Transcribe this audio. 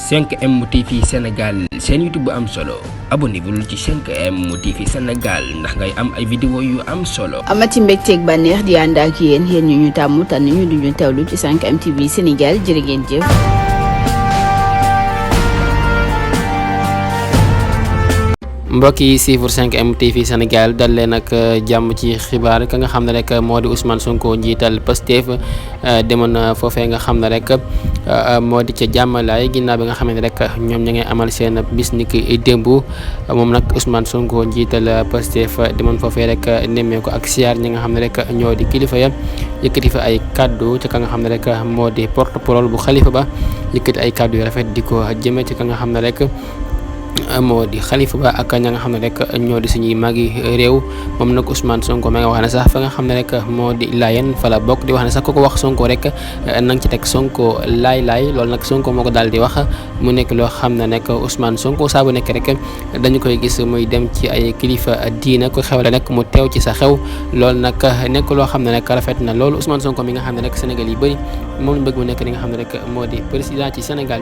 5M TV Sénégal seen YouTube bu am solo abonnez-vous ci 5M TV Sénégal ndax ngay am ay vidéo yu am solo. amati mbégteeg bànneex di ànd ak yéen ñu tàmm tànn ñu duñu teewlu ci 5M TV Sénégal jërë ngeen jëf. mbokk yi siifur 5M TV Sénégal dal leen ak jàmm ci xibaar ka nga xam ne rek moo di Ousmane Sonko njiital Pastef demoon foofee nga xam ne rek moo di ca jàmmalaay ginnaaw bi nga xam ne rek ñoom ña ngay amal seen bis ni ki démb moom nag Ousmane Sonko njiital Pastef demoon foofee rek nemmee ko ak siyaar ñi nga xam ne rek ñoo di kilifa ya yëkkati fa ay kaddu ci ka nga xam ne rek moo di porte-parole bu xalifa ba yëkkati ay kaddu yu rafet di ko jëme ci ka nga xam ne rek moo di xalifa ba ak ña nga xam ne rek ñoo di suñuy magi réew moom nag Ousmane Sonko ma nga wax ne sax fa nga xam ne rek moo di Laayeen fa la bokk di wax ne sax ku ko wax Sonko rek nang ci teg Sonko laay loolu nag Sonko moo ko daal di wax mu nekk loo xam ne nekk Ousmane Sonko saa bu nekk rek dañu koy gis muy dem ci ay kilifa diina ku xew la nekk mu teew ci sa xew loolu nag nekk loo xam ne rek rafet na loolu Ousmane Sonko mi nga xam ne rek Sénégal yi bëri moom bëgg mu nekk li nga xam ne rek moo di président ci Sénégal.